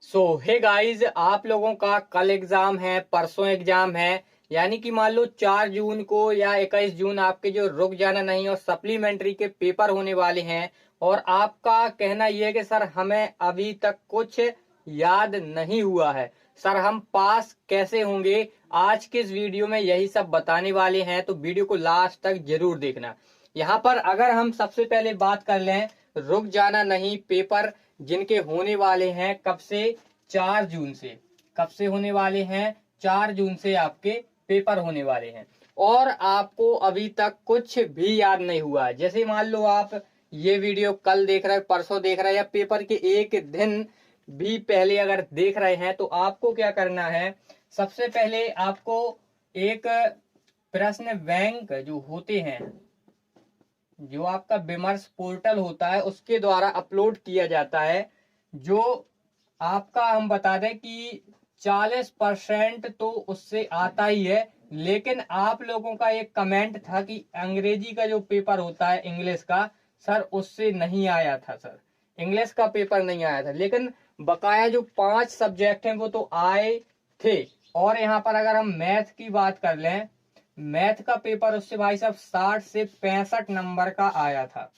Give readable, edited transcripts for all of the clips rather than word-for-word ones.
Hey guys, आप लोगों का कल एग्जाम है, परसों एग्जाम है। यानी कि मान लो 4 जून को या 21 जून आपके जो रुक जाना नहीं और सप्लीमेंट्री के पेपर होने वाले हैं। और आपका कहना यह है कि सर हमें अभी तक कुछ याद नहीं हुआ है, सर हम पास कैसे होंगे। आज के इस वीडियो में यही सब बताने वाले हैं, तो वीडियो को लास्ट तक जरूर देखना। यहाँ पर अगर हम सबसे पहले बात कर लें रुक जाना नहीं पेपर जिनके होने वाले हैं कब से, 4 जून से। कब से होने वाले हैं? 4 जून से आपके पेपर होने वाले हैं। और आपको अभी तक कुछ भी याद नहीं हुआ है। जैसे मान लो आप ये वीडियो कल देख रहे हैं, परसों देख रहे हैं, या पेपर के एक दिन भी पहले अगर देख रहे हैं, तो आपको क्या करना है। सबसे पहले आपको एक प्रश्न बैंक जो होते हैं, जो आपका विमर्श पोर्टल होता है उसके द्वारा अपलोड किया जाता है, जो आपका हम बता दें कि 40% तो उससे आता ही है। लेकिन आप लोगों का एक कमेंट था कि अंग्रेजी का जो पेपर होता है इंग्लिश का, सर उससे नहीं आया था। सर इंग्लिश का पेपर नहीं आया था, लेकिन बकाया जो 5 सब्जेक्ट हैं वो तो आए थे। और यहाँ पर अगर हम मैथ की बात कर लें, मैथ का पेपर उससे भाई साहब 60 से 65 नंबर का आया था।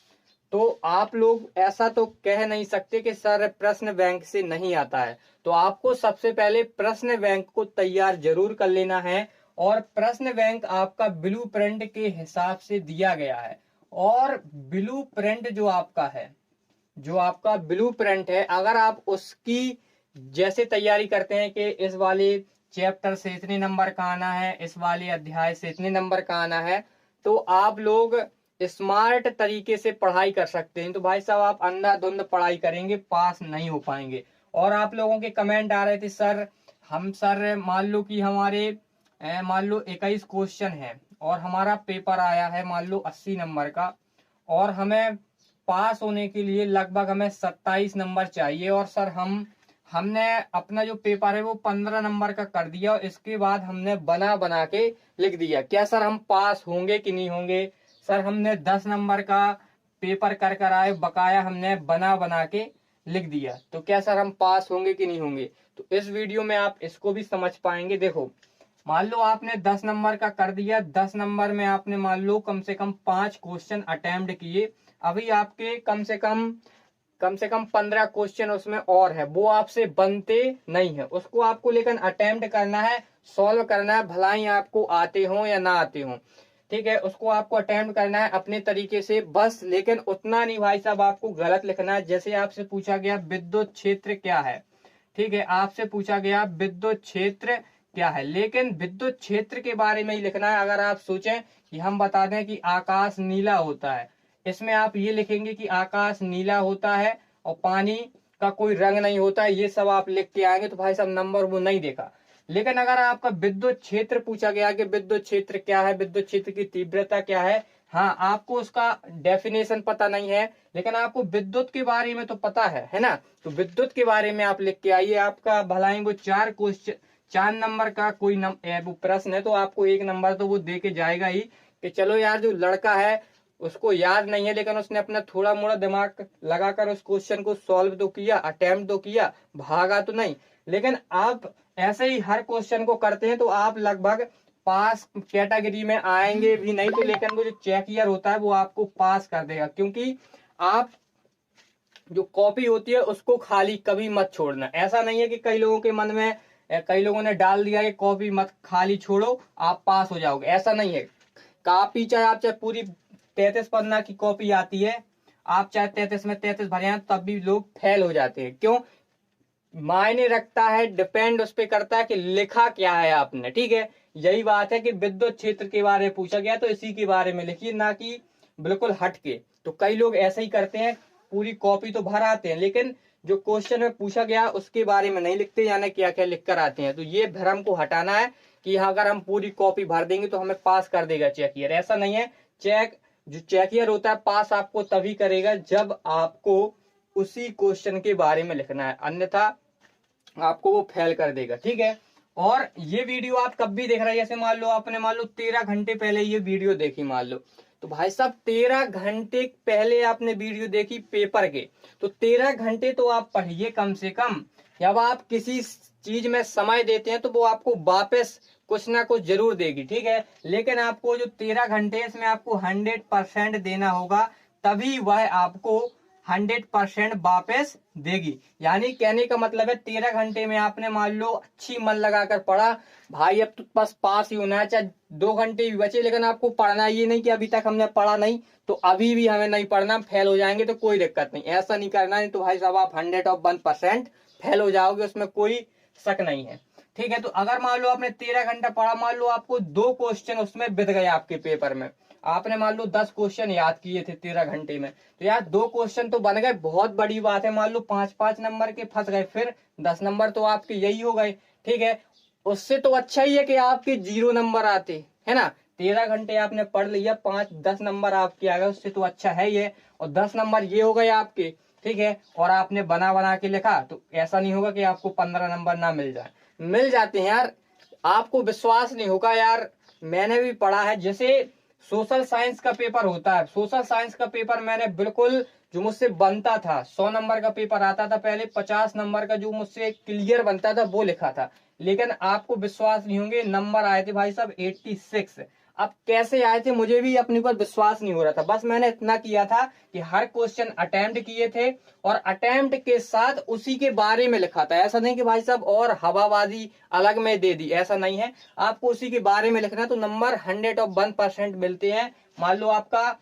तो आप लोग ऐसा तो कह नहीं सकते कि सर प्रश्न बैंक से नहीं आता है। तो आपको सबसे पहले प्रश्न बैंक को तैयार जरूर कर लेना है। और प्रश्न बैंक आपका ब्लू प्रिंट के हिसाब से दिया गया है। और ब्लू प्रिंट जो आपका ब्लू प्रिंट है, अगर आप उसकी जैसे तैयारी करते हैं कि इस वाले चैप्टर से इतने नंबर का आना है, इस वाले अध्याय से इतने नंबर का आना है, तो आप लोग स्मार्ट तरीके से पढ़ाई कर सकते हैं। तो भाई साहब आप अंधाधुंध पढ़ाई करेंगे, पास नहीं हो पाएंगे। और आप लोगों के कमेंट आ रहे थे सर मान लो कि हमारे मान लो 21 क्वेश्चन है और हमारा पेपर आया है मान लो 80 नंबर का, और हमें पास होने के लिए लगभग हमें 27 नंबर चाहिए। और सर हमने अपना जो पेपर है वो 15 नंबर का कर दिया, और इसके बाद हमने बना बना के लिख दिया। क्या सर हम पास होंगे कि नहीं होंगे? सर हमने 10 नंबर का पेपर कर आए, बकाया हमने बना बना के लिख दिया। तो क्या सर हम पास होंगे कि नहीं होंगे? तो इस वीडियो में आप इसको भी समझ पाएंगे। देखो, मान लो आपने 10 नंबर का कर दिया, 10 नंबर में आपने मान लो कम से कम 5 क्वेश्चन अटेम्प्ट किए। अभी आपके कम से कम 15 क्वेश्चन उसमें और है, वो आपसे बनते नहीं है। उसको आपको लेकिन अटेम्प्ट करना है, सॉल्व करना है, भला ही आपको आते हो या ना आते हो। ठीक है, उसको आपको अटेम्प्ट करना है अपने तरीके से बस। लेकिन उतना नहीं भाई साहब, आपको गलत लिखना है। जैसे आपसे पूछा गया विद्युत क्षेत्र क्या है, ठीक है, आपसे पूछा गया विद्युत क्षेत्र क्या है, लेकिन विद्युत क्षेत्र के बारे में ही लिखना है। अगर आप सोचें कि हम बता दें कि आकाश नीला होता है, इसमें आप ये लिखेंगे कि आकाश नीला होता है और पानी का कोई रंग नहीं होता है, ये सब आप लिख के आएंगे तो भाई साहब नंबर वो नहीं देखा। लेकिन अगर आपका विद्युत क्षेत्र पूछा गया कि विद्युत क्षेत्र क्या है, विद्युत क्षेत्र की तीव्रता क्या है, हाँ आपको उसका डेफिनेशन पता नहीं है, लेकिन आपको विद्युत के बारे में तो पता है ना। तो विद्युत के बारे में आप लिख के आइए। आपका भलाई वो 4 क्वेश्चन 4 नंबर का कोई वो प्रश्न है, तो आपको 1 नंबर तो वो दे के जाएगा ही कि चलो यार जो लड़का है उसको याद नहीं है, लेकिन उसने अपना थोड़ा मोड़ा दिमाग लगाकर उस क्वेश्चन को सॉल्व तो किया, अटेम्प्ट तो किया, भागा तो नहीं। लेकिन आप ऐसे ही हर क्वेश्चन को करते हैं तो आप लगभग पास कैटेगरी में आएंगे भी नहीं। तो लेकिन वो जो चेक ईयर होता है वो आपको पास कर देगा, क्योंकि आप जो कॉपी होती है उसको खाली कभी मत छोड़ना। ऐसा नहीं है कि कई लोगों के मन में कई लोगों ने डाल दिया कि कॉपी मत खाली छोड़ो आप पास हो जाओगे, ऐसा नहीं है। कॉपी चाहे आप चाहे पूरी 33 पन्ना की कॉपी आती है, आप चाहे 33 में 33 भरे हैं तब भी लोग फेल हो जाते हैं। क्यों? मायने रखता है, डिपेंड उस पर करता है कि लिखा क्या है आपने। ठीक है, यही बात है कि विद्युत क्षेत्र के बारे में पूछा गया तो इसी के बारे में लिखिए, ना कि बिल्कुल हट के। तो कई लोग ऐसे ही करते हैं, पूरी कॉपी तो भर आते हैं लेकिन जो क्वेश्चन में पूछा गया उसके बारे में नहीं लिखते, यानी क्या क्या लिख कर आते हैं। तो ये भ्रम को हटाना है कि अगर हम पूरी कॉपी भर देंगे तो हमें पास कर देगा चेकियर, ऐसा नहीं है। जो चेकियर होता है पास आपको तभी करेगा जब आपको उसी क्वेश्चन के बारे में लिखना है, अन्यथा आपको वो फेल कर देगा। ठीक है, और ये वीडियो आप कब भी देख रहे हैं, जैसे मान लो आपने 13 घंटे पहले ये वीडियो देखी मान लो, तो भाई साहब 13 घंटे पहले आपने वीडियो देखी पेपर के, तो 13 घंटे तो आप पढ़िए कम से कम। जब आप किसी चीज में समय देते हैं तो वो आपको वापस कुछ ना कुछ जरूर देगी, ठीक है। लेकिन आपको जो 13 घंटे इसमें आपको 100% देना होगा, तभी वह आपको 100% वापस देगी। यानी कहने का मतलब है 13 घंटे में आपने मान लो अच्छी मन लगाकर पढ़ा, भाई अब तो बस पास ही होना है, चाहे 2 घंटे भी बचे, लेकिन आपको पढ़ना ये नहीं कि अभी तक हमने पढ़ा नहीं तो अभी भी हमें नहीं पढ़ना, फेल हो जाएंगे तो कोई दिक्कत नहीं, ऐसा नहीं करना। नहीं तो भाई साहब आप 101% फेल हो जाओगे, उसमें कोई शक नहीं है, ठीक है। तो अगर मान लो आपने 13 घंटा पढ़ा, मान लो आपको 2 क्वेश्चन उसमें बित गए आपके पेपर में, आपने मान लो 10 क्वेश्चन याद किए थे 13 घंटे में, तो यार 2 क्वेश्चन तो बन गए, बहुत बड़ी बात है। मान लो 5-5 नंबर के फंस गए, फिर 10 नंबर तो आपके यही हो गए, ठीक है। उससे तो अच्छा ही है कि आपके 0 नंबर आते, है ना। 13 घंटे आपने पढ़ लिया, 5-10 नंबर आपके आ गए, उससे तो अच्छा है ये। और 10 नंबर ये हो गए आपके, ठीक है। और आपने बना बना के लिखा, तो ऐसा नहीं होगा कि आपको 15 नंबर ना मिल जाए, मिल जाते हैं यार। आपको विश्वास नहीं होगा यार, मैंने भी पढ़ा है। जैसे सोशल साइंस का पेपर होता है, सोशल साइंस का पेपर मैंने बिल्कुल जो मुझसे बनता था, 100 नंबर का पेपर आता था पहले, 50 नंबर का जो मुझसे क्लियर बनता था वो लिखा था। लेकिन आपको विश्वास नहीं होंगे, नंबर आए थे भाई साहब 86। अब कैसे आए थे मुझे भी अपने पर विश्वास नहीं हो रहा था। बस मैंने इतना किया था कि हर क्वेश्चन अटेम्प्ट किए थे और अटेम्प्ट के साथ उसी के बारे में लिखा था। ऐसा नहीं कि भाई साहब और हवाबाजी अलग में दे दी, ऐसा नहीं है। आपको उसी के बारे में लिखना, तो नंबर 101% मिलते हैं। मान लो आपका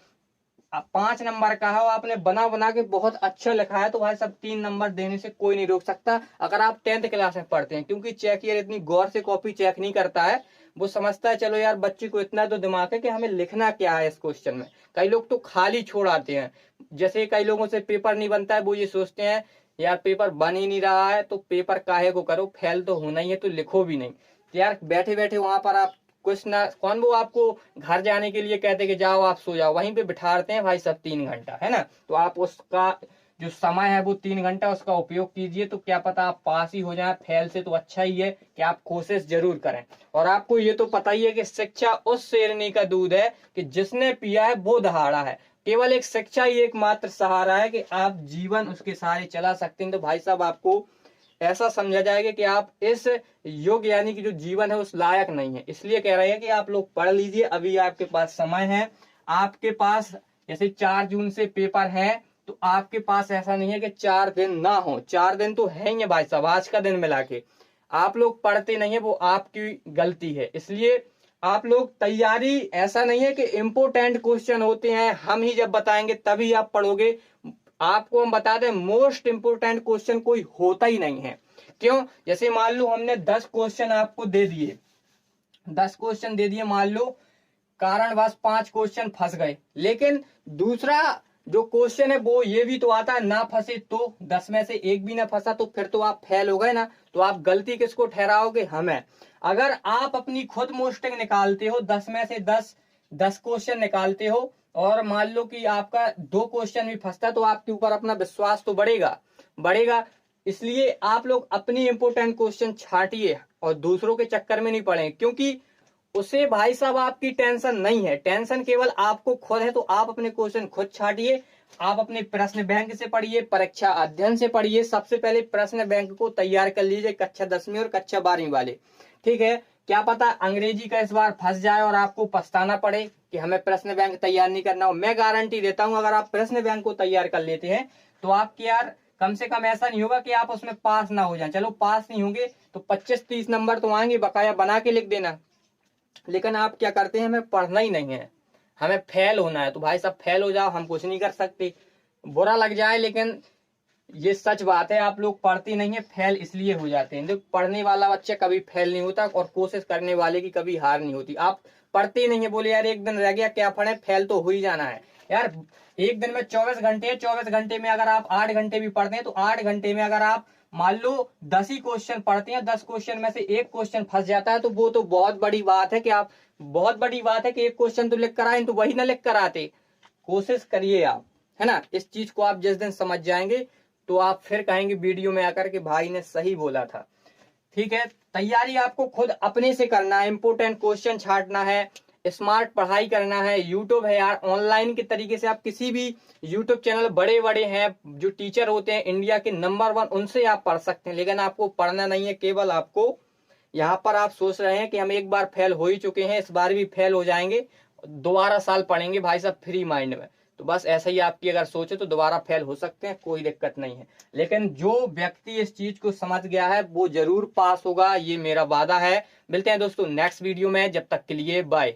5 नंबर का है, आपने बना बना के बहुत अच्छा लिखा है, तो भाई सब 3 नंबर देने से कोई नहीं रोक सकता, अगर आप 10th क्लास में पढ़ते हैं। क्योंकि चेकियर इतनी गौर से कॉपी चेक नहीं करता है, वो समझता है चलो यार बच्चे को इतना तो दिमाग है कि हमें लिखना क्या है इस क्वेश्चन में। कई लोग तो खाली छोड़ आते हैं, जैसे कई लोगों से पेपर नहीं बनता है, वो ये सोचते हैं यार पेपर बन ही नहीं रहा है तो पेपर काहे को करो, फेल तो होना ही है तो लिखो भी नहीं। तो यार बैठे बैठे वहां पर आप कुछ ना, कौन वो आपको घर जाने के लिए कहते कि जाओ आप सो जाओ, वहीं पे बिठाते हैं भाई सब 3 घंटा, है ना। तो आप उसका जो समय है वो 3 घंटा उसका उपयोग कीजिए, तो क्या पता आप पास ही हो जाए, फेल से तो अच्छा ही है कि आप कोशिश जरूर करें। और आपको ये तो पता ही है कि शिक्षा उस शेरनी का दूध है कि जिसने पिया है वो दहाड़ा है। केवल एक शिक्षा ही एकमात्र सहारा है कि आप जीवन उसके सहारे चला सकते हैं। तो भाई साहब आपको ऐसा समझा जाएगा कि आप इस युग यानी कि जो जीवन है उस लायक नहीं है। इसलिए कह रहे हैं कि आप लोग पढ़ लीजिए, अभी आपके पास समय है। आपके पास जैसे 4 जून से पेपर है, तो आपके पास ऐसा नहीं है कि 4 दिन ना हो, 4 दिन तो है ही है भाई साहब, आज का दिन मिला के। आप लोग पढ़ते नहीं है, वो आपकी गलती है। इसलिए आप लोग तैयारी, ऐसा नहीं है कि इम्पोर्टेंट क्वेश्चन होते हैं हम ही जब बताएंगे तभी आप पढ़ोगे। आपको हम बता दें मोस्ट इंपोर्टेंट क्वेश्चन कोई होता ही नहीं है। क्यों? जैसे मान लो हमने 10 क्वेश्चन आपको दे दिए, 10 क्वेश्चन दे दिए, मान लो कारणवश 5 क्वेश्चन फंस गए, लेकिन दूसरा जो क्वेश्चन है वो ये भी तो आता है ना फंसे तो, 10 में से एक भी ना फंसा तो फिर तो आप फेल हो गए ना। तो आप गलती किसको ठहराओगे? हमें। अगर आप अपनी खुद मोस्टिंग निकालते हो, 10 में से 10 क्वेश्चन निकालते हो और मान लो कि आपका 2 क्वेश्चन भी फंसता, तो आपके ऊपर अपना विश्वास तो बढ़ेगा। इसलिए आप लोग अपनी इंपोर्टेंट क्वेश्चन छाटिए और दूसरों के चक्कर में नहीं पड़े, क्योंकि उसे भाई साहब आपकी टेंशन नहीं है, टेंशन केवल आपको खुद है। तो आप अपने क्वेश्चन खुद छाटिए, आप अपने प्रश्न बैंक से पढ़िए, परीक्षा अध्ययन से पढ़िए। सबसे पहले प्रश्न बैंक को तैयार कर लीजिए, कक्षा 10वीं और कक्षा 12वीं वाले, ठीक है। क्या पता अंग्रेजी का इस बार फंस जाए और आपको पछताना पड़े कि हमें प्रश्न बैंक तैयार नहीं करना हो। मैं गारंटी देता हूं अगर आप प्रश्न बैंक को तैयार कर लेते हैं तो आपके यार कम से कम ऐसा नहीं होगा कि आप उसमें पास ना हो जाए। चलो पास नहीं होंगे तो 25-30 नंबर तो आएंगे, बकाया बना के लिख देना। लेकिन आप क्या करते हैं, हमें पढ़ना ही नहीं है, हमें फेल होना है। तो भाई साहब फेल हो जाओ, हम कुछ नहीं कर सकते, बुरा लग जाए, लेकिन ये सच बात है। आप लोग पढ़ती नहीं है, फेल इसलिए हो जाते हैं। देखो पढ़ने वाला बच्चा कभी फेल नहीं होता और कोशिश करने वाले की कभी हार नहीं होती। आप पढ़ते नहीं है, बोले यार एक दिन रह गया क्या पढ़े, फेल तो हो ही जाना है यार। एक दिन में 24 घंटे है, 24 घंटे में अगर आप 8 घंटे भी पढ़ते हैं तो 8 घंटे में अगर आप मान लो 10 ही क्वेश्चन पढ़ते हैं, 10 क्वेश्चन में से एक क्वेश्चन फंस जाता है, तो वो तो बहुत बड़ी बात है कि आप, बहुत बड़ी बात है कि एक क्वेश्चन तो लिख कर आए, तो वही ना लिख कर आते। कोशिश करिए आप, है ना। इस चीज को आप जिस दिन समझ जाएंगे तो आप फिर कहेंगे वीडियो में आकर के भाई ने सही बोला था, ठीक है। तैयारी आपको खुद अपने से करना है, इंपोर्टेंट क्वेश्चन छांटना है, स्मार्ट पढ़ाई करना है, यूट्यूब है यार, ऑनलाइन के तरीके से आप किसी भी यूट्यूब चैनल बड़े बड़े हैं जो टीचर होते हैं इंडिया के नंबर 1, उनसे आप पढ़ सकते हैं। लेकिन आपको पढ़ना नहीं है, केवल आपको यहाँ पर आप सोच रहे हैं कि हम एक बार फेल हो ही चुके हैं, इस बार भी फेल हो जाएंगे, दोबारा साल पढ़ेंगे भाई साहब फ्री माइंड में। तो बस ऐसा ही आपकी अगर सोचे तो दोबारा फेल हो सकते हैं, कोई दिक्कत नहीं है। लेकिन जो व्यक्ति इस चीज को समझ गया है वो जरूर पास होगा, ये मेरा वादा है। मिलते हैं दोस्तों नेक्स्ट वीडियो में, जब तक के लिए बाय।